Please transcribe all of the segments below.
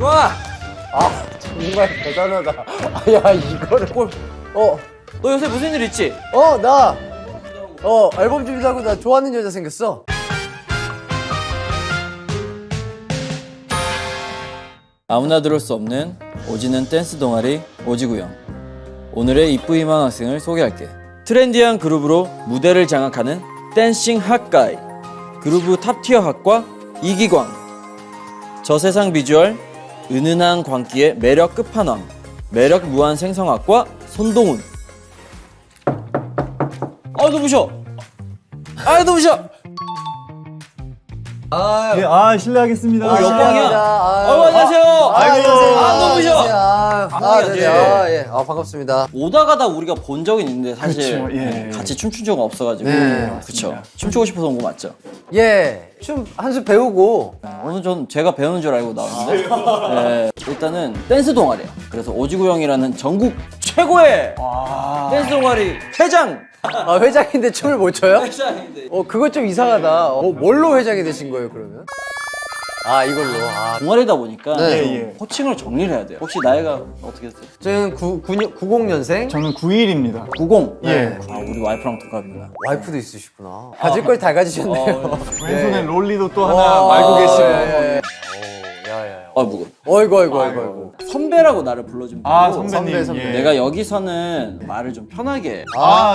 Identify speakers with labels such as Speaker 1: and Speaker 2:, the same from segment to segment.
Speaker 1: 기광아!
Speaker 2: 아 정말 대단하다. 야 이거를
Speaker 1: 너 요새 무슨 일 있지?
Speaker 2: 나 앨범 준비도 하고 나 좋아하는 여자 생겼어.
Speaker 1: 아무나 들을 수 없는 오지는 댄스 동아리 오지구영. 오늘의 이쁘이만 학생을 소개할게. 트렌디한 그룹으로 무대를 장악하는 댄싱 핫가이, 그루브 탑티어 핫과 이기광. 저세상 비주얼, 은은한 광기의 매력 끝판왕, 매력 무한 생성학과 손동운. 눈부셔. 눈부셔.
Speaker 3: 실례하겠습니다.
Speaker 1: 영광이야. 안녕하세요. 눈부셔.
Speaker 2: 예. 반갑습니다.
Speaker 1: 오다 가다 우리가 본 적은 있는데 사실
Speaker 3: 그쵸, 예.
Speaker 1: 같이 춤춘 적은 없어가지고. 그쵸. 춤추고 싶어서 온 거 맞죠?
Speaker 2: 예, 춤 한 수 배우고.
Speaker 1: 오늘 전 제가 배우는 줄 알고 나왔는데 일단은 댄스 동아리야. 그래서 오지구영이라는 전국 최고의 댄스 동아리 회장!
Speaker 2: 회장인데 춤을 못 춰요?
Speaker 1: 회장인데
Speaker 2: 그거 좀 이상하다. 뭘로 회장이 되신 거예요, 그러면? 이걸로.
Speaker 1: 동아리다 보니까
Speaker 2: 네.
Speaker 1: 좀 호칭을 정리를 해야 돼요. 혹시 나이가 어떻게 됐어요?
Speaker 2: 저는 90년생.
Speaker 3: 저는 91입니다.
Speaker 1: 90?
Speaker 3: 예.
Speaker 1: 우리 와이프랑 동갑이구나.
Speaker 2: 와이프도 있으시구나. 가질 걸 다 가지셨네요.
Speaker 3: 왼손에 롤리도 또 하나 말고 계시고.
Speaker 2: 야야야.
Speaker 1: 무거워.
Speaker 2: 어이구.
Speaker 1: 선배라고 나를 불러주면 되고
Speaker 3: 선배님.
Speaker 2: 선배.
Speaker 3: 예.
Speaker 1: 내가 여기서는 말을 좀 편하게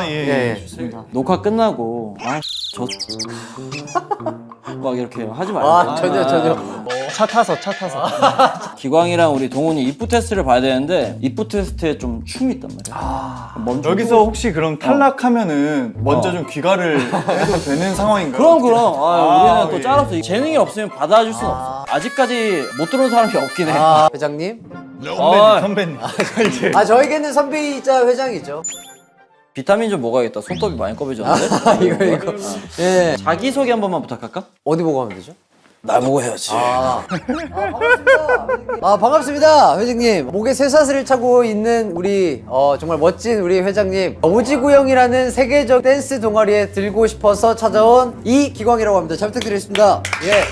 Speaker 3: 예.
Speaker 2: 좋습니다.
Speaker 1: 녹화 끝나고 막 이렇게 하지 말고
Speaker 2: 전혀.
Speaker 3: 차 타서.
Speaker 1: 기광이랑 우리 동훈이 입부 테스트를 봐야 되는데 입부 테스트에 좀 춤이 있단 말이야. 먼저
Speaker 3: 여기서 혹시 그럼 탈락하면은 먼저 좀 귀가를 해도 되는 상황인가요?
Speaker 1: 그럼 우리는 또
Speaker 3: 예.
Speaker 1: 짤없어. 재능이 없으면 받아줄 수는 없어. 아직까지 못 들어온 사람이 없긴 해.
Speaker 2: 회장님?
Speaker 3: 선배님.
Speaker 2: 저에게는 선배이자 회장이죠.
Speaker 1: 비타민 좀 먹어야겠다. 손톱이 많이 꺼매졌는데.
Speaker 2: 이거. 예.
Speaker 1: 자기소개 한 번만 부탁할까?
Speaker 2: 어디 보고 하면 되죠?
Speaker 1: 날 보고 해야지.
Speaker 2: 반갑습니다, 회장님. 목에 쇠사슬을 차고 있는 우리 정말 멋진 우리 회장님. 오지구영이라는 세계적 댄스 동아리에 들고 싶어서 찾아온 이기광이라고 합니다. 잘 부탁드리겠습니다. 예.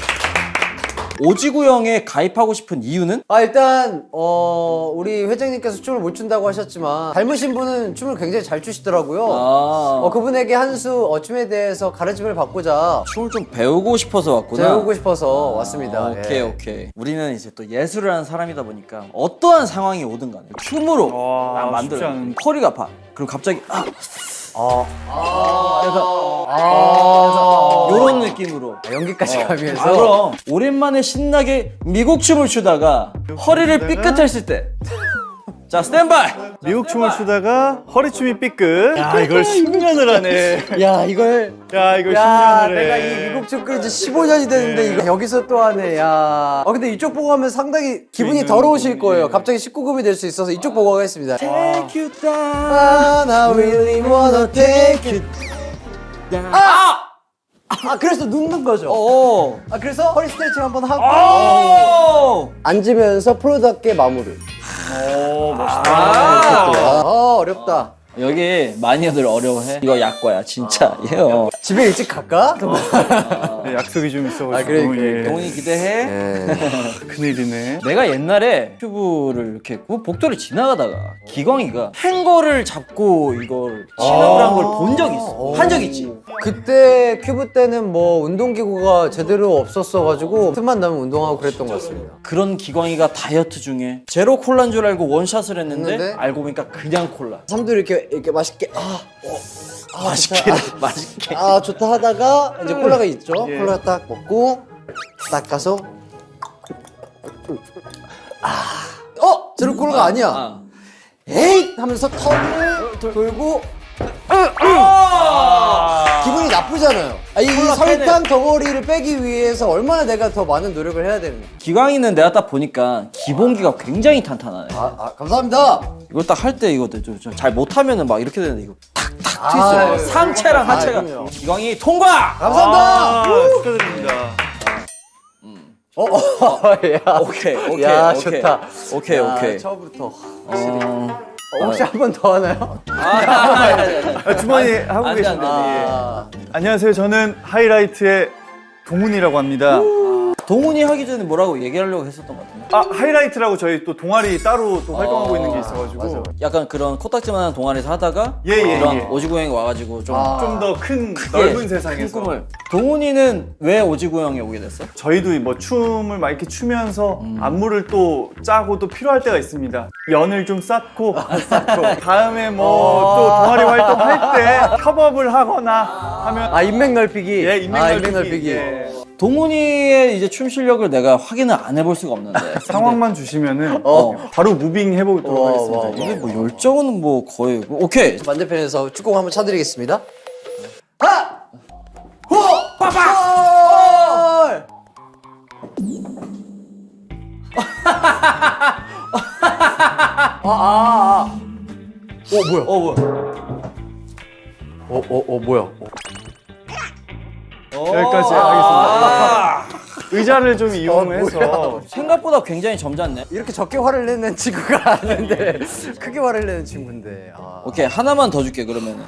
Speaker 1: 오지구영에 가입하고 싶은 이유는?
Speaker 2: 일단 우리 회장님께서 춤을 못 춘다고 하셨지만 닮으신 분은 춤을 굉장히 잘 추시더라고요. 그분에게 한 수 춤에 대해서 가르침을 받고자
Speaker 1: 춤을 좀 배우고 싶어서 왔구나.
Speaker 2: 배우고 싶어서 왔습니다.
Speaker 1: 오케이. 우리는 이제 또 예술을 하는 사람이다 보니까 어떠한 상황이 오든 간에 춤으로 막 만들어.
Speaker 3: 쉽지 않은데.
Speaker 1: 허리가 아파. 그럼 갑자기 이런 느낌으로
Speaker 2: 연기까지 가면서
Speaker 1: 그럼 오랜만에 신나게 미국 춤을 추다가 허리를 삐끗했을 때 자 스탠바이.
Speaker 3: 미국 춤을 추다가 허리춤이 삐끗. 야, 이걸 10년을 하네.
Speaker 2: 야 이걸
Speaker 3: 10년을 해.
Speaker 2: 내가 이 미국 춤 끈지 15년이 됐는데 이거 여기서 또 하네. 근데 이쪽 보고 하면 상당히 기분이 더러우실 거예요. 갑자기 19금이 될 수 있어서 이쪽 보고 하겠습니다.
Speaker 1: Take you down.
Speaker 2: I really wanna take you 그래서 눕는 거죠. 그래서 허리 스트레칭 한번 하고 앉으면서 프로답게 마무리. 멋있다. 어렵다.
Speaker 1: 여기 마니아들 어려워해. 이거 약과야 진짜. 얘요.
Speaker 2: 집에 일찍 갈까?
Speaker 3: 네, 약속이 좀 있어가지고.
Speaker 2: 그래.
Speaker 1: 동훈이 기대해.
Speaker 3: 큰일이네.
Speaker 1: 내가 옛날에 튜브를 이렇게 복도를 지나가다가 기광이가 행거를 잡고 이걸 진압을 한 걸 본 적이 있어. 한 적 있지.
Speaker 2: 그때 큐브 때는 뭐 운동기구가 제대로 없었어가지고 틈만 나면 운동하고 그랬던 것 같습니다.
Speaker 1: 그런 기광이가 다이어트 중에 제로 콜라인 줄 알고 원샷을 했는데
Speaker 2: 했는데?
Speaker 1: 알고 보니까 그냥 콜라.
Speaker 2: 삼도 이렇게 맛있게
Speaker 1: 맛있게.
Speaker 2: 좋다 하다가 이제 콜라가 있죠. 콜라 딱 먹고 닦아서 제로 콜라가 아니야. 에잇 하면서 턱을 돌고 기분이 나쁘잖아요. 이 설탕 덩어리를 빼기 위해서 얼마나 내가 더 많은 노력을 해야 되는지.
Speaker 1: 기광이는 내가 딱 보니까 기본기가 굉장히 탄탄하네.
Speaker 2: 감사합니다.
Speaker 1: 이걸 딱 할 때 이거 잘 못하면은 막 이렇게 되는데 이거 탁탁 트있어요. 상체랑 하체가.
Speaker 2: 그럼요.
Speaker 1: 기광이 통과!
Speaker 2: 감사합니다.
Speaker 3: 축하드립니다.
Speaker 1: 오케이.
Speaker 2: 야, 좋다.
Speaker 1: 오케이.
Speaker 2: 처음부터. 혹시 한 번 더 하나요?
Speaker 3: 주머니 하고 계신데. 안녕하세요. 저는 하이라이트의 동훈이라고 합니다.
Speaker 1: 동훈이 하기 전에 뭐라고 얘기하려고 했었던 것 같은데.
Speaker 3: 아, 하이라이트라고 저희 또 동아리 따로 또 활동하고 있는 게 있어가지고
Speaker 1: 약간 그런 코딱지만한 동아리에서 하다가
Speaker 3: 예, 예,
Speaker 1: 이런
Speaker 3: 예.
Speaker 1: 오지구영에 와가지고 좀
Speaker 3: 좀 더 큰
Speaker 1: 크게
Speaker 3: 넓은 세상에서
Speaker 1: 큰 꿈을. 동훈이는 왜 오지구영에 오게 됐어?
Speaker 3: 저희도 뭐 춤을 막 이렇게 추면서 안무를 또 짜고 또 필요할 때가 있습니다. 연을 좀 쌓고 다음에 뭐 또 동아리 활동할 때 협업을 하거나 하면
Speaker 2: 아 인맥 넓히기.
Speaker 3: 예, 인맥
Speaker 2: 아,
Speaker 3: 넓히기. 예.
Speaker 1: 동훈이의 이제 춤 실력을 내가 확인을 안 해볼 수가 없는데
Speaker 3: 상황만 주시면은 바로 무빙 해보도록 하겠습니다.
Speaker 2: 와.
Speaker 1: 이게 뭐 열정은 뭐 거의 오케이.
Speaker 2: 반대편에서 축구 한번 쳐드리겠습니다. 하! 호! 빠빠! 뭐야?
Speaker 1: 뭐야?
Speaker 2: 뭐야?
Speaker 3: 여기까지 하겠습니다. 의자를 좀 이용해서
Speaker 1: 생각보다 굉장히 점잖네.
Speaker 2: 이렇게 적게 화를 내는 친구가 아닌데 크게 화를 내는 친구인데.
Speaker 1: 오케이 하나만 더 줄게 그러면은.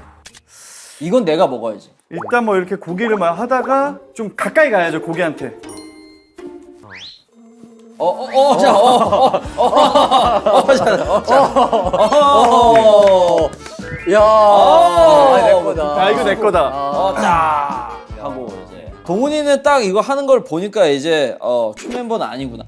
Speaker 1: 이건 내가 먹어야지.
Speaker 3: 일단 뭐 이렇게 고기를 막 하다가 좀 가까이 가야죠, 고기한테.
Speaker 2: 야, 내 거다.
Speaker 3: 아, 이거 내 거다.
Speaker 1: 자 하고 이제 동훈이는 딱 이거 하는 걸 보니까 이제 춤 멤버는 아니구나.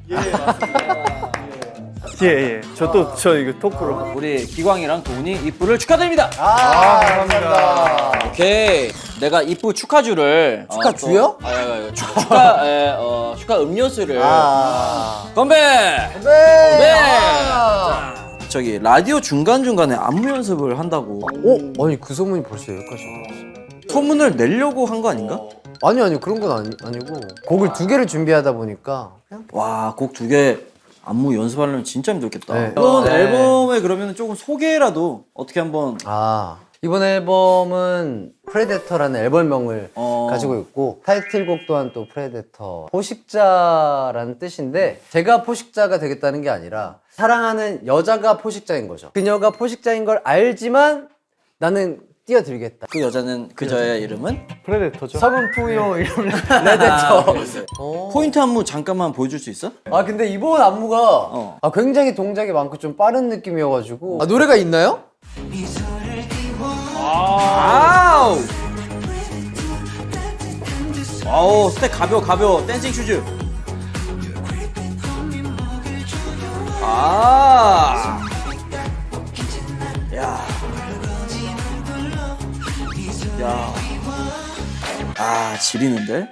Speaker 3: 예, 예. 저 이거 토크로.
Speaker 1: 우리 기광이랑 동훈이 입부를 축하드립니다.
Speaker 3: 감사합니다.
Speaker 1: 오케이 내가 입부 축하주를
Speaker 2: 축하주요?
Speaker 1: 축하 음료수를
Speaker 2: 아.
Speaker 1: 건배.
Speaker 2: 네.
Speaker 1: 자, 저기 라디오 중간 중간에 안무 연습을 한다고.
Speaker 2: 아니 그 소문이 벌써 여기까지 올라왔어.
Speaker 1: 소문을 내려고 한 거 아닌가?
Speaker 2: 아니 그런 건 아니고 곡을 2개를 준비하다 보니까 그냥
Speaker 1: 와, 곡 2개 안무 연습하려면 진짜 힘들겠다.
Speaker 2: 네.
Speaker 1: 이번
Speaker 2: 네.
Speaker 1: 앨범에 그러면 조금 소개라도 어떻게 한번.
Speaker 2: 이번 앨범은 프레데터라는 앨범명을
Speaker 1: 어.
Speaker 2: 가지고 있고 타이틀곡 또한 또 프레데터 포식자라는 뜻인데 제가 포식자가 되겠다는 게 아니라 사랑하는 여자가 포식자인 거죠. 그녀가 포식자인 걸 알지만 나는 뛰어들겠다.
Speaker 1: 그 여자는 그저의 이름은
Speaker 3: 프레데터죠.
Speaker 2: 서분푸요 이름 레데터.
Speaker 1: 포인트 안무 잠깐만 보여줄 수 있어?
Speaker 2: 근데 이번 안무가 굉장히 동작이 많고 좀 빠른 느낌이어가지고 노래가 있나요?
Speaker 1: 아우 스텝 가벼워 댄싱 슈즈. 지리는데?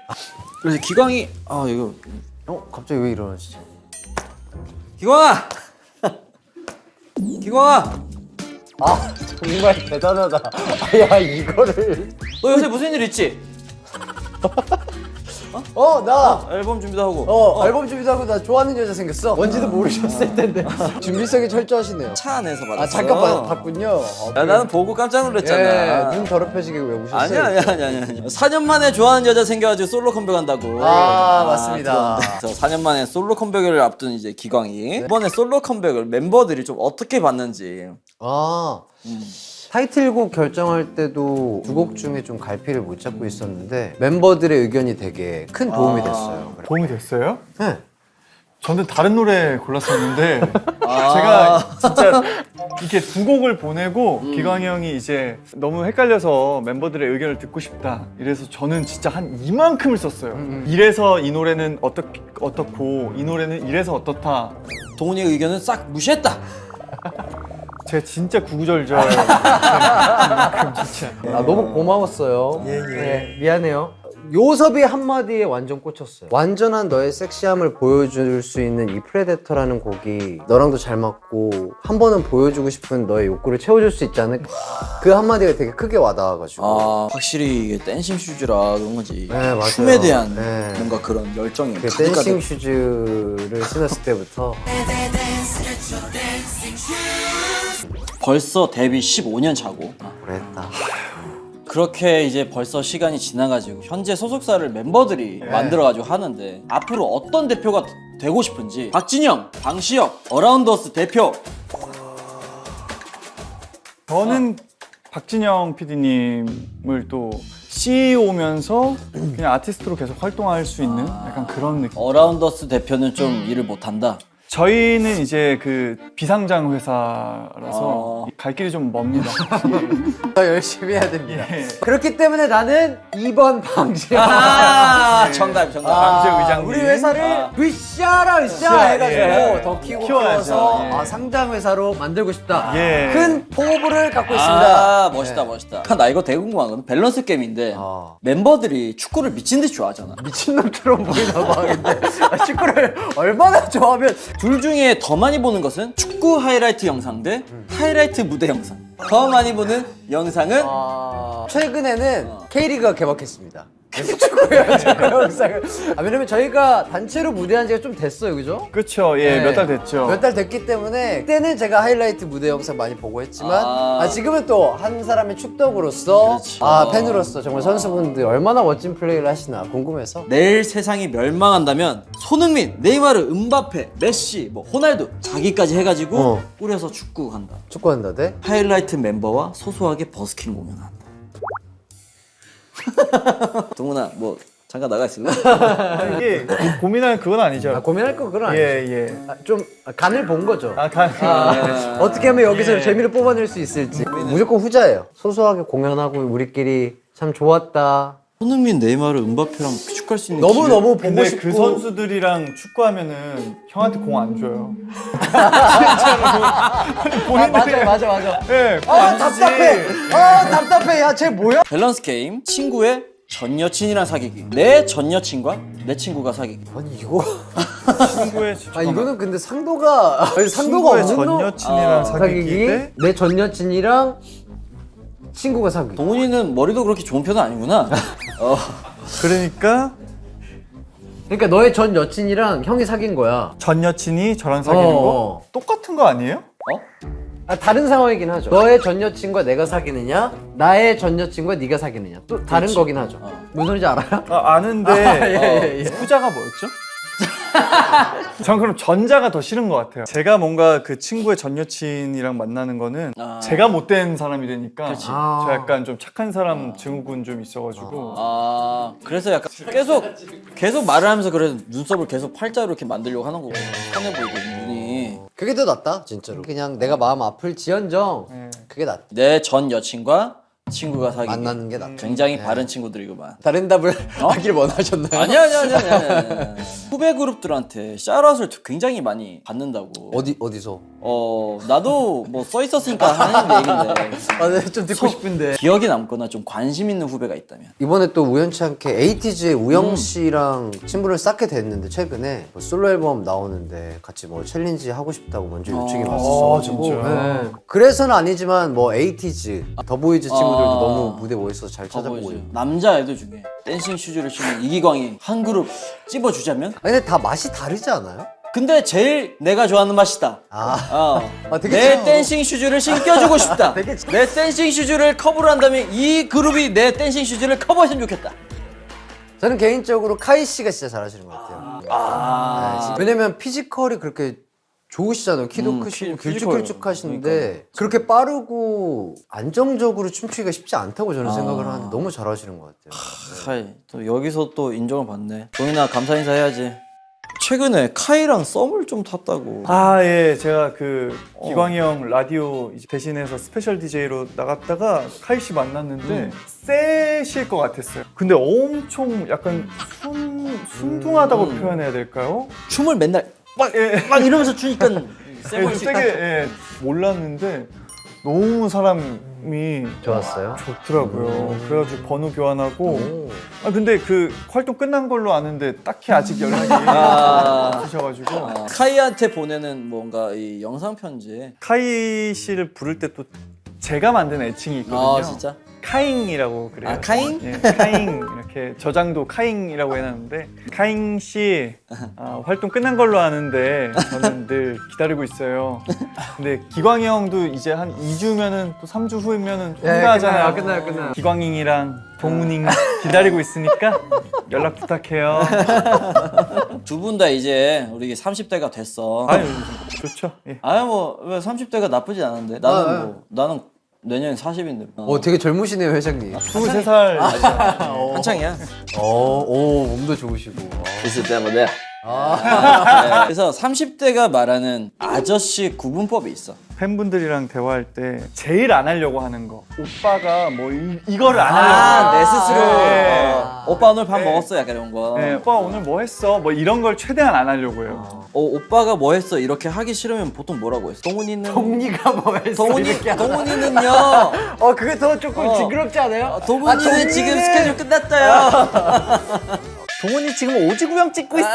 Speaker 1: 그래서 기광이 이거
Speaker 2: 갑자기 왜 이러지?
Speaker 1: 기광아
Speaker 2: 정말 대단하다. 야 이거를
Speaker 1: 너 요새 무슨 일 있지?
Speaker 2: 나
Speaker 1: 앨범 준비도 하고
Speaker 2: 앨범 준비도 하고 나 좋아하는 여자 생겼어. 뭔지도 모르셨을 텐데 준비성이 철저하시네요.
Speaker 1: 차 안에서 받았어.
Speaker 2: 잠깐 봤군요.
Speaker 1: 야, 나는 보고 깜짝 놀랐잖아.
Speaker 2: 눈 더럽혀지게 왜 오셨어요?
Speaker 1: 아니야. 4년 만에 좋아하는 여자 생겨가지고 솔로 컴백한다고.
Speaker 2: 맞습니다.
Speaker 1: 그래서 4년 만에 솔로 컴백을 앞둔 이제 기광이 이번에 솔로 컴백을 멤버들이 좀 어떻게 봤는지.
Speaker 2: 타이틀곡 결정할 때도 2곡 중에 좀 갈피를 못 잡고 있었는데 멤버들의 의견이 되게 큰 도움이 됐어요.
Speaker 3: 도움이 됐어요?
Speaker 2: 네.
Speaker 3: 저는 다른 노래 골랐었는데 제가 진짜 이렇게 2곡을 보내고 기광이 형이 이제 너무 헷갈려서 멤버들의 의견을 듣고 싶다 이래서 저는 진짜 한 이만큼을 썼어요. 이래서 이 노래는 어떻고 이 노래는 이래서 어떻다.
Speaker 1: 동훈이의 의견은 싹 무시했다.
Speaker 3: 제가 진짜 구구절절 진짜.
Speaker 2: 너무 고마웠어요. 네, 미안해요. 요섭이 한마디에 완전 꽂혔어요. 완전한 너의 섹시함을 보여줄 수 있는 이 프레데터라는 곡이 너랑도 잘 맞고 한 번은 보여주고 싶은 너의 욕구를 채워줄 수 있지 않을까? 그 한마디가 되게 크게 와닿아가지고
Speaker 1: 확실히 이게 댄싱 슈즈라 그런 거지.
Speaker 2: 네, 맞아요.
Speaker 1: 춤에 대한
Speaker 2: 네.
Speaker 1: 뭔가 그런 열정이
Speaker 2: 그
Speaker 1: 가득가득.
Speaker 2: 댄싱 슈즈를 신었을 때부터
Speaker 1: 벌써 데뷔 15년 차고
Speaker 2: 그랬다.
Speaker 1: 그렇게 이제 벌써 시간이 지나가지고 현재 소속사를 멤버들이 만들어가지고 하는데 앞으로 어떤 대표가 되고 싶은지 박진영, 방시혁, 어라운더스 대표.
Speaker 3: 저는 박진영 PD님을 또 없이 오면서 그냥 아티스트로 계속 활동할 수 있는 약간 그런 느낌.
Speaker 1: 어라운더스 대표는 좀 일을 못한다.
Speaker 3: 저희는 이제 그 비상장 회사라서 갈 길이 좀 멉니다.
Speaker 2: 더 열심히 해야 됩니다.
Speaker 3: 예.
Speaker 2: 그렇기 때문에 나는 2번 방지.
Speaker 1: 정답.
Speaker 3: 방재 의장님.
Speaker 2: 우리 회사를 으쌰라 해가지고
Speaker 3: 예.
Speaker 2: 더 키워서
Speaker 3: 키워야죠. 예.
Speaker 2: 상장 회사로 만들고 싶다.
Speaker 3: 예.
Speaker 2: 큰 포부를 갖고 있습니다.
Speaker 1: 멋있다. 나 이거 되게 궁금한 건 밸런스 게임인데
Speaker 2: 아.
Speaker 1: 멤버들이 축구를 미친 듯이 좋아하잖아.
Speaker 2: 미친놈처럼 보이나 봐. 근데 축구를 얼마나 좋아하면
Speaker 1: 둘 중에 더 많이 보는 것은 축구 하이라이트 영상 대 하이라이트 무대 영상. 더 많이 보는 영상은
Speaker 2: 최근에는 K리그가 개막했습니다. 축구 영상을. 왜냐면 저희가 단체로 무대한 지가 좀 됐어요, 그죠?
Speaker 3: 그렇죠. 예, 몇 달 됐죠.
Speaker 2: 몇 달 됐기 때문에 그때는 제가 하이라이트 무대 영상 많이 보고 했지만 지금은 또 한 사람의 축덕으로서 팬으로서 정말 선수분들 얼마나 멋진 플레이를 하시나 궁금해서
Speaker 1: 내일 세상이 멸망한다면 손흥민, 네이마르, 음바페, 메시, 뭐 호날두 자기까지 해가지고 꾸려서 축구 간다.
Speaker 2: 축구한다 대?
Speaker 1: 하이라이트 멤버와 소소하게 버스킹 공연한다. 동훈아 뭐 잠깐 나가 있을래?
Speaker 3: 이게 고민할 그건 아니죠.
Speaker 2: 고민할 거 그건 아니죠.
Speaker 3: 예.
Speaker 2: 좀 간을 본 거죠.
Speaker 3: 간.
Speaker 2: 어떻게 하면 여기서 재미를 뽑아낼 수 있을지. 무조건 후자예요. 소소하게 공연하고 우리끼리 참 좋았다.
Speaker 1: 손흥민, 네이마르, 음바페랑 축구할 수 있는
Speaker 2: 너무 보고
Speaker 3: 근데
Speaker 2: 싶고.
Speaker 3: 그 선수들이랑 축구하면은 형한테 공 안 줘요.
Speaker 2: 맞아.
Speaker 3: 예.
Speaker 2: 답답해. 야, 쟤 뭐야?
Speaker 1: 밸런스 게임 친구의 전 여친이랑 사귀기. 내 전 여친과 내 친구가 사귀기.
Speaker 2: 아니 이거
Speaker 3: 친구의
Speaker 2: 이거는 근데 상도가 없는
Speaker 3: 전
Speaker 2: 놈.
Speaker 3: 여친이랑 사귀기 대
Speaker 2: 내 전 여친이랑 친구가 사귀기.
Speaker 1: 동훈이는 머리도 그렇게 좋은 편은 아니구나.
Speaker 3: 그러니까
Speaker 2: 너의 전 여친이랑 형이 사귄 거야.
Speaker 3: 전 여친이 저랑 사귀는 거 똑같은 거 아니에요?
Speaker 2: 다른 상황이긴 하죠. 너의 전 여친과 내가 사귀느냐, 나의 전 여친과 네가 사귀느냐, 또 다른 거긴 하죠. 무슨 소리인지 알아요?
Speaker 3: 아는데 후자가 뭐였죠? 전 그럼 전자가 더 싫은 것 같아요. 제가 뭔가 그 친구의 전 여친이랑 만나는 거는 제가 못된 사람이 되니까 저 약간 좀 착한 사람 증후군 좀 있어가지고
Speaker 1: 그래서 약간 계속 말을 하면서 그래서 눈썹을 계속 팔자로 이렇게 만들려고 하는 거고 편해 보이고 눈이.
Speaker 2: 그게 더 낫다, 진짜로. 그냥 내가 마음 아플지언정 그게 낫다.
Speaker 1: 내 전 여친과 친구가 사귀기.
Speaker 2: 만나는 게 낫다.
Speaker 1: 굉장히 바른 친구들이구만.
Speaker 2: 다른 답을 하길 원하셨나요?
Speaker 1: 아니야. 후배 그룹들한테 샤라웃을 굉장히 많이 받는다고.
Speaker 2: 어디서?
Speaker 1: 나도 뭐 써 있었으니까 하는 얘기인데.
Speaker 2: 네, 좀 듣고 싶은데.
Speaker 1: 기억에 남거나 좀 관심 있는 후배가 있다면.
Speaker 2: 이번에 또 우연치 않게 에이티즈의 우영 씨랑 친분을 쌓게 됐는데 최근에 뭐 솔로 앨범 나오는데 같이 뭐 챌린지 하고 싶다고 먼저 요청이 왔었어가지고.
Speaker 3: 진짜요?
Speaker 2: 그래서는 아니지만 뭐 에이티즈, 더보이즈 친구들도 너무 무대 멋있어서 잘 찾아보고 있고.
Speaker 1: 남자 애들 중에 댄싱슈즈를 신는 이기광이 한 그룹 찝어주자면?
Speaker 2: 근데 다 맛이 다르지 않아요?
Speaker 1: 근데 제일 내가 좋아하는 맛이다.
Speaker 2: 되게
Speaker 1: 내 댄싱 슈즈를 신겨주고 싶다.
Speaker 2: 되게
Speaker 1: 내 댄싱 슈즈를 커버를 한다면 이 그룹이 내 댄싱 슈즈를 커버했으면 좋겠다.
Speaker 2: 저는 개인적으로 카이 씨가 진짜 잘하시는 것 같아요. 왜냐면 피지컬이 그렇게 좋으시잖아요. 키도 크시고 길쭉길쭉하신데 그렇게 빠르고 안정적으로 춤추기가 쉽지 않다고 저는 생각을 하는데 너무 잘하시는 것 같아요.
Speaker 1: 카이 또 여기서 또 인정을 받네. 동인아 감사 인사해야지. 최근에 카이랑 썸을 좀 탔다고.
Speaker 3: 예, 제가 그 기광이 형 라디오 이제 대신해서 스페셜 DJ로 나갔다가 카이 씨 만났는데 세실 것 같았어요. 근데 엄청 약간 순둥하다고 표현해야 될까요?
Speaker 1: 춤을 맨날 막 이러면서 추니까 세 보일 수 있다.
Speaker 3: 되게 몰랐는데 너무 사람이
Speaker 2: 좋았어요?
Speaker 3: 좋더라고요. 그래가지고 번호 교환하고 근데 그 활동 끝난 걸로 아는데 딱히 아직 연락이 없으셔가지고
Speaker 1: 카이한테 보내는 뭔가 이 영상 편지.
Speaker 3: 카이 씨를 부를 때 또 제가 만든 애칭이 있거든요.
Speaker 1: 진짜?
Speaker 3: 카잉이라고 그래요.
Speaker 1: 카잉?
Speaker 3: 예, 카잉 이렇게 저장도 카잉이라고 해놨는데 카잉 씨 활동 끝난 걸로 아는데 저는 늘 기다리고 있어요. 근데 기광이 형도 이제 한 2주면은 또 3주 후면은 통과하잖아요.
Speaker 2: 끝나요.
Speaker 3: 기광잉이랑 동훈잉 기다리고 있으니까 연락 부탁해요.
Speaker 1: 두 분 다 이제 우리 30대가 됐어.
Speaker 3: 아유 좋죠. 예.
Speaker 1: 뭐 왜 30대가 나쁘지 않은데 나는 내년에 40인데.
Speaker 2: 되게 젊으시네요 회장님.
Speaker 3: 23살.
Speaker 1: 한창이야.
Speaker 2: 오 몸도 좋으시고.
Speaker 1: 있을 때마다. 네. 그래서 30대가 말하는 아저씨 구분법이 있어.
Speaker 3: 팬분들이랑 대화할 때 제일 안 하려고 하는 거. 오빠가 뭐 이거를 안 하려고.
Speaker 1: 내 스스로.
Speaker 3: 네.
Speaker 1: 오빠 오늘 밥
Speaker 3: 네.
Speaker 1: 먹었어? 약간 이런 거.
Speaker 3: 네, 오빠 오늘 뭐 했어? 뭐 이런 걸 최대한 안 하려고 해요.
Speaker 1: 오빠가 뭐 했어? 이렇게 하기 싫으면 보통 뭐라고 했어? 동훈이는.
Speaker 2: 동리가 뭐 했어?
Speaker 1: 동훈이는요.
Speaker 2: 그게 더 조금 징그럽지 않아요?
Speaker 1: 동훈이는 지금 스케줄 끝났어요.
Speaker 3: 동훈이 지금 오지구영 찍고 있어.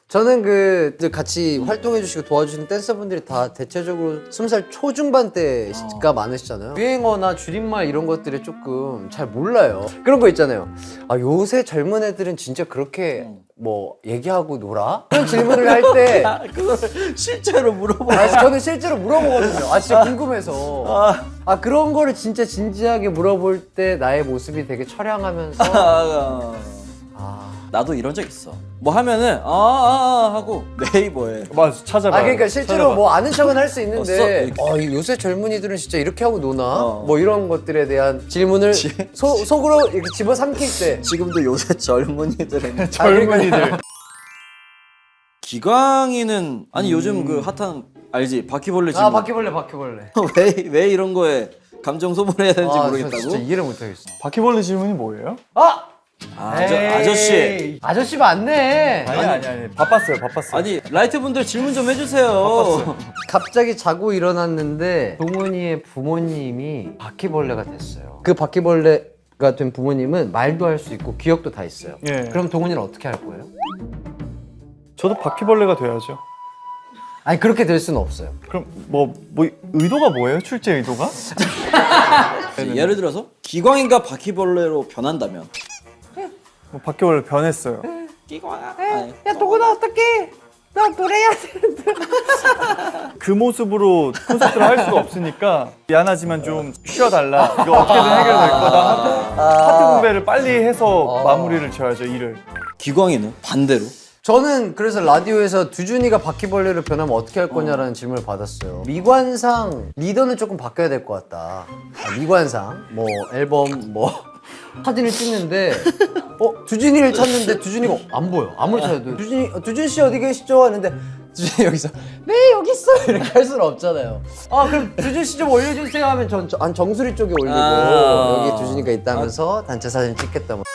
Speaker 2: 저는 같이 활동해주시고 도와주시는 댄서분들이 다 대체적으로 20살 초중반 때가 많으시잖아요. 유행어나 줄임말 이런 것들이 조금 잘 몰라요. 그런 거 있잖아요. 요새 젊은 애들은 진짜 그렇게 뭐 얘기하고 놀아? 그런 질문을 할 때
Speaker 1: 그걸 실제로 물어보.
Speaker 2: 저는 실제로 물어보거든요. 진짜 궁금해서. 그런 거를 진짜 진지하게 물어볼 때 나의 모습이 되게 처량하면서
Speaker 1: 나도 이런 적 있어. 뭐 하면은 하고 네이버에.
Speaker 3: 맞아, 찾아봐.
Speaker 2: 그러니까 실제로
Speaker 3: 찾아봐.
Speaker 2: 뭐 아는 척은 할 수 있는데
Speaker 1: 써.
Speaker 2: 요새 젊은이들은 진짜 이렇게 하고 노나? 뭐 이런 것들에 대한 질문을 속으로 이렇게 집어삼킬 때
Speaker 1: 지금도 요새 젊은이들은
Speaker 3: 젊은이들.
Speaker 1: 기광이는 요즘 그 핫한 알지? 바퀴벌레 질문.
Speaker 2: 바퀴벌레
Speaker 1: 왜 이런 거에 감정 소모해야 되는지 모르겠다고.
Speaker 2: 진짜 이해를 못하겠어.
Speaker 3: 바퀴벌레 질문이 뭐예요?
Speaker 1: 아저씨.
Speaker 2: 아저씨 맞네.
Speaker 3: 아니. 바빴어요.
Speaker 1: 아니 라이트 분들 질문 좀 해주세요.
Speaker 2: 갑자기 자고 일어났는데 동훈이의 부모님이 바퀴벌레가 됐어요. 그 바퀴벌레가 된 부모님은 말도 할 수 있고 기억도 다 있어요.
Speaker 3: 예.
Speaker 2: 그럼 동훈이는 어떻게 할 거예요?
Speaker 3: 저도 바퀴벌레가 돼야죠.
Speaker 2: 그렇게 될 수는 없어요.
Speaker 3: 그럼 뭐 의도가 뭐예요? 출제 의도가?
Speaker 1: 예를 들어서 기광이가 바퀴벌레로 변한다면.
Speaker 3: 뭐 바퀴벌레 변했어요.
Speaker 1: 기광아.
Speaker 2: 야 동훈아 어떡해? 나 노래해야 되는데.
Speaker 3: 그 모습으로 콘서트를 할 수가 없으니까 미안하지만 좀 쉬어달라. 이거 어떻게든 해결될 거다 하고 파트 분배를 빨리 해서 마무리를 지어야죠, 일을.
Speaker 1: 기광이는 반대로.
Speaker 2: 저는 그래서 라디오에서 두준이가 바퀴벌레로 변하면 어떻게 할 거냐라는 질문을 받았어요. 미관상 리더는 조금 바뀌어야 될 것 같다. 미관상 뭐 앨범 뭐 사진을 찍는데 두준이를 찾는데 두준이가 안 보여. 아무리 찾아도 두준 씨 어디 계시죠? 하는데 두준이 여기서 네 여기 있어요 이렇게 할 수는 없잖아요. 그럼 두준 씨 좀 올려주세요 하면 전 정수리 쪽에 올리고 여기 두준이가 있다면서 단체 사진 찍겠다 뭐.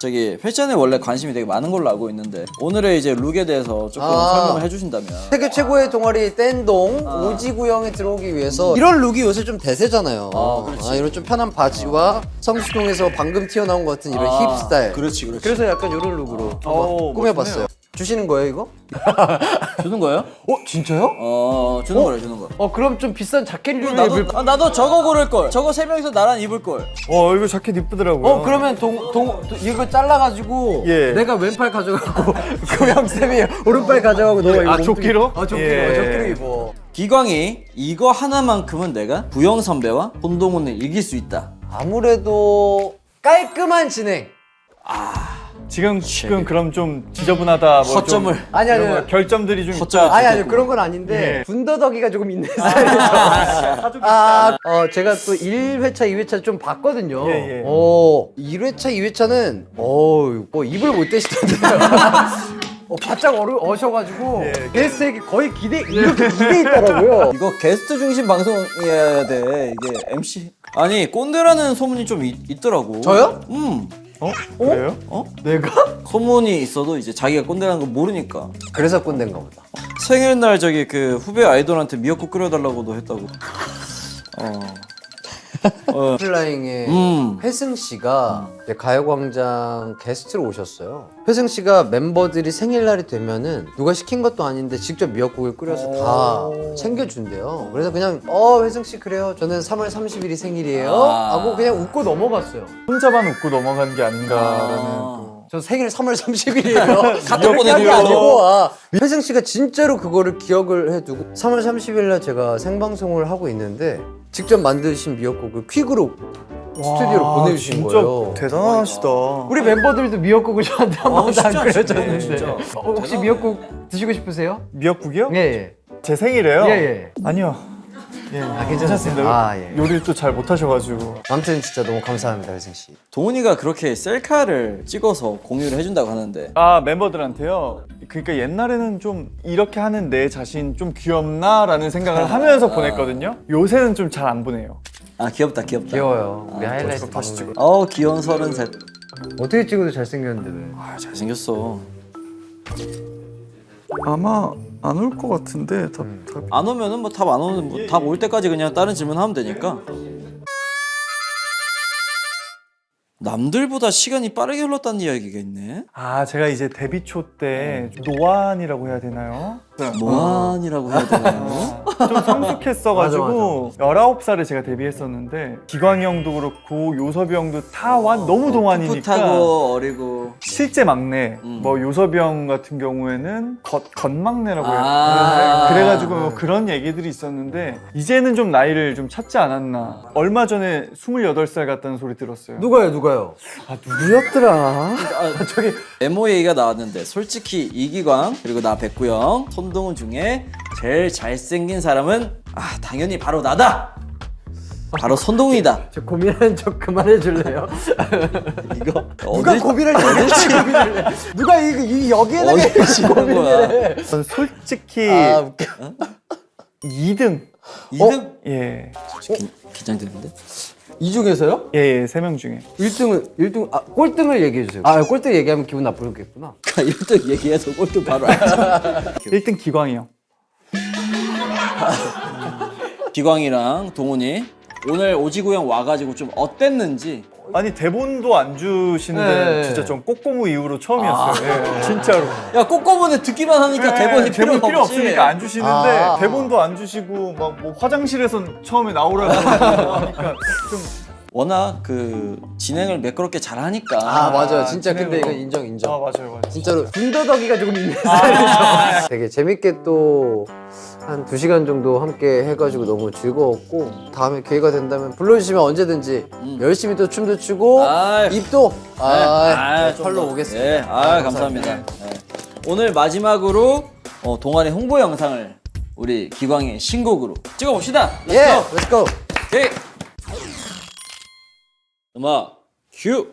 Speaker 1: 저기 패션에 원래 관심이 되게 많은 걸로 알고 있는데 오늘의 이제 룩에 대해서 조금 설명을 해주신다면.
Speaker 2: 세계 최고의 동아리 댄동 오지구영에 들어오기 위해서 이런 룩이 요새 좀 대세잖아요. 이런 좀 편한 바지와 성수동에서 방금 튀어나온 것 같은 이런 힙 스타일.
Speaker 1: 그렇지.
Speaker 2: 그래서 약간 이런 룩으로 한번 꾸며봤어요. 주시는 거예요 이거?
Speaker 1: 주는 거예요?
Speaker 2: 진짜요?
Speaker 1: 주는 거.
Speaker 2: 그럼 좀 비싼 자켓 입을.
Speaker 1: 나도 저거 고를 걸. 저거 세 명이서 나랑 입을 걸.
Speaker 3: 이거 자켓 이쁘더라고요.
Speaker 2: 그러면 이거 잘라가지고
Speaker 3: 예.
Speaker 2: 내가 왼팔 가져가고 구영 쌤이 오른팔 가져가고 너가 이거
Speaker 3: 조끼로?
Speaker 2: 조끼로 입어.
Speaker 1: 기광이 이거 하나만큼은 내가 구영 선배와 혼동훈을 이길 수 있다.
Speaker 2: 아무래도 깔끔한 진행.
Speaker 3: 지금 그럼 좀 지저분하다.
Speaker 1: 허점을.
Speaker 2: 아니.
Speaker 3: 결점들이 좀
Speaker 1: 허점을.
Speaker 3: 있다.
Speaker 2: 아니 그런 건 아닌데 군더더기가 조금 있는 스타일이죠. 제가 또 1회차, 2회차 좀 봤거든요.
Speaker 3: 예.
Speaker 2: 1회차, 2회차는 입을 못 대시던데요. 바짝 어셔가지고 게스트에게 거의 이렇게 기대 있더라고요.
Speaker 1: 이거 게스트 중심 방송이어야 돼. 이게 MC. 아니 꼰대라는 소문이 좀 있더라고.
Speaker 2: 저요?
Speaker 3: 그래요?
Speaker 2: 내가?
Speaker 1: 소문이 있어도 이제 자기가 꼰대라는 거 모르니까.
Speaker 2: 그래서 꼰대인가 보다.
Speaker 1: 생일날 저기 그 후배 아이돌한테 미역국 끓여달라고도 했다고.
Speaker 2: 플라잉의 회승 씨가 이제 가요광장 게스트로 오셨어요. 회승 씨가 멤버들이 생일날이 되면은 누가 시킨 것도 아닌데 직접 미역국을 끓여서 다 챙겨준대요. 그래서 그냥 회승 씨 그래요. 저는 3월 30일이 생일이에요. 하고 그냥 웃고 넘어갔어요.
Speaker 3: 혼자만 웃고 넘어간 게 아닌가라는.
Speaker 2: 저 생일 3월 30일이에요.
Speaker 1: 카톡
Speaker 2: 그렇게 한게
Speaker 1: 보내줘요.
Speaker 2: 아니고 회승 씨가 진짜로 그거를 기억을 해두고 3월 30일 날 제가 생방송을 하고 있는데 직접 만드신 미역국을 퀵으로 스튜디오로 보내주신 거예요.
Speaker 3: 진짜 대단하시다.
Speaker 2: 우리 멤버들도 미역국을 저한테 한 번도 안
Speaker 1: 진짜,
Speaker 2: 끓여줬는데
Speaker 1: 진짜.
Speaker 2: 혹시
Speaker 1: 대단하네.
Speaker 2: 미역국 드시고 싶으세요?
Speaker 3: 미역국이요?
Speaker 2: 예.
Speaker 3: 제 생일에요?
Speaker 2: 예.
Speaker 3: 아니요. 예,
Speaker 2: 괜찮으세요? 아, 예.
Speaker 3: 요리를 또 잘 못하셔가지고.
Speaker 2: 아무튼 진짜 너무 감사합니다, 혜승 씨.
Speaker 1: 동훈이가 그렇게 셀카를 찍어서 공유를 해준다고 하는데
Speaker 3: 아, 멤버들한테요? 그러니까 옛날에는 좀 이렇게 하는 내 자신 좀 귀엽나라는 생각을 하면서 보냈거든요. 요새는 좀 잘 안 보내요.
Speaker 1: 아 귀엽다 귀엽다.
Speaker 2: 귀여워요. 우리 하이라이트
Speaker 3: 다시 찍어.
Speaker 1: 귀여운 33.
Speaker 2: 어떻게 찍어도 잘생겼는데 왜?
Speaker 1: 아 잘생겼어.
Speaker 3: 아마 안 올 것 같은데
Speaker 1: 안 오면은 뭐 답 안 오는 뭐 답 올 때까지 그냥 다른 질문 하면 되니까. 남들보다 시간이 빠르게 흘렀다는 이야기가 있네.
Speaker 3: 아, 제가 이제 데뷔 초 때 노안이라고 해야 되나요?
Speaker 1: 노안이라고 해야 되나요?
Speaker 3: 좀 성숙했어가지고 19살에 제가 데뷔했었는데 기광 형도 그렇고 요섭이 형도 다 너무 동안이니까
Speaker 1: 풋풋하고 어리고.
Speaker 3: 실제 막내 뭐 요섭이 형 같은 경우에는 겉막내라고 해요.
Speaker 1: 아.
Speaker 3: 그래가지고 그런 얘기들이 있었는데 이제는 좀 나이를 좀 찾지 않았나. 얼마 전에 28살 같다는 소리 들었어요.
Speaker 2: 누가요?
Speaker 3: 아, 누구였더라?
Speaker 1: 저기 메모 얘기가 나왔는데 솔직히 이기광 그리고 나 백구영 손동훈 중에 제일 잘생긴 사람은 당연히 바로 나다. 바로 손동훈이다.
Speaker 2: 저 고민하는 척 그만해 줄래요?
Speaker 1: 이거
Speaker 2: 누가 고민을 해? 누가 여기에다가
Speaker 1: 어디 고민을 해?
Speaker 3: 저는 솔직히
Speaker 2: 웃겨.
Speaker 3: 2등.
Speaker 1: 2등?
Speaker 3: 예.
Speaker 1: 긴장되는데?
Speaker 2: 이 중에서요?
Speaker 3: 예, 3명 중에.
Speaker 2: 1등, 꼴등을 얘기해 주세요. 꼴등 얘기하면 기분 나쁘겠구나.
Speaker 1: 1등 얘기해서 꼴등 바로 알지.
Speaker 3: 1등 기광이 형.
Speaker 1: 기광이랑 동훈이 오늘 오지구영 와가지고 좀 어땠는지.
Speaker 3: 아니, 대본도 안 주시는데
Speaker 2: 네.
Speaker 3: 진짜 전 꼬꼬무 이후로 처음이었어요. 예, 진짜로.
Speaker 1: 야 꼬꼬무는 듣기만 하니까 대본이
Speaker 3: 대본
Speaker 1: 필요가
Speaker 3: 필요
Speaker 1: 없지.
Speaker 3: 없으니까 안 주시는데 대본도 안 주시고 막 뭐 화장실에서 처음에 나오라고 하니까 좀
Speaker 1: 워낙 그 진행을 매끄럽게 잘하니까.
Speaker 2: 맞아요. 진짜 근데
Speaker 3: 진행으로.
Speaker 2: 이건 인정.
Speaker 3: 맞아요.
Speaker 2: 진짜로 군더더기가 조금 있는 스타일이죠. 되게 재밌게 또 한 2시간 정도 함께 해가지고 너무 즐거웠고 다음에 기회가 된다면 불러주시면 언제든지 열심히 또 춤도 추고
Speaker 1: 아이.
Speaker 2: 입도
Speaker 1: 좀
Speaker 2: 털러
Speaker 1: 더.
Speaker 2: 오겠습니다.
Speaker 1: 네, 감사합니다. 네. 오늘 마지막으로 동아리 홍보 영상을 우리 기광의 신곡으로 찍어봅시다. Let's
Speaker 2: 예,
Speaker 1: go.
Speaker 2: 렛츠고.
Speaker 1: 오케이. 음악 큐.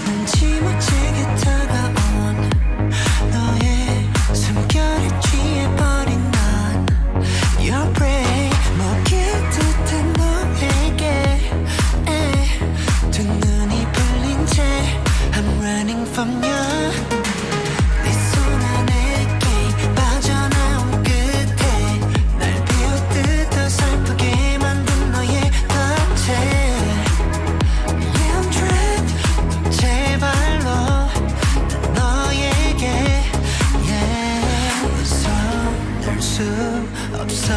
Speaker 4: 눈치 못 채게 다가온 너의 숨결에 취해버린 난 Your prey 먹힐 듯한 너에게 두 눈이 풀린 채 I'm running from you 네 손 안에 게임 빠져나온 끝에 날 비웃듯 어설프게 만든 너의 덫에 Yeah, I'm trapped 제 발로 난 너에게 Yeah 손을 수 없어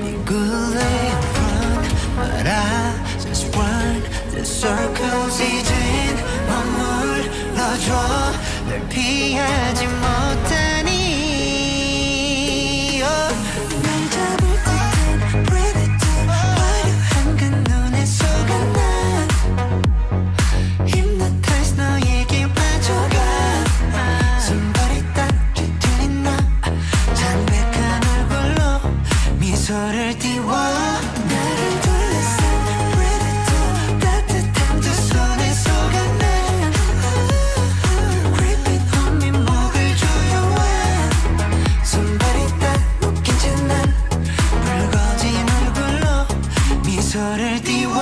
Speaker 4: 네 굴레 in front But I just run the circles 이젠 머물러줘 널 피하지 못하니 날 잡을 듯한 predator 화려한 그 눈에 속아 난 Hypnotize 너에게 빠져가 Somebody 딱 뒤틀린 나 창백한 얼굴로 미소를 띄워 나를 둘러싼 predator 따뜻한 두 손에 속아 난 Creeping on me 목을 조여와 Somebody 딱 묶인 채 난 붉어진 얼굴로 미소를 띄워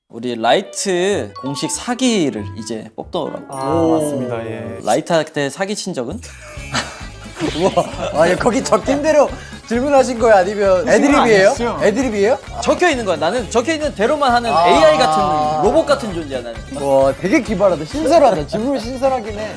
Speaker 1: 우리 라이트 공식 사기를 이제 뽑더라고.
Speaker 3: 맞습니다. 예.
Speaker 1: 라이트한테 사기 친 적은?
Speaker 2: 와, 거기 적힌 대로 질문하신 거예요? 아니면 애드립이에요?
Speaker 3: 아니었어요.
Speaker 2: 애드립이에요?
Speaker 1: 적혀 있는 거야. 나는 적혀 있는 대로만 하는 AI 같은 로봇 같은 존재야 나는.
Speaker 2: 와, 되게 기발하다. 신선하다. 질문 신선하긴 해.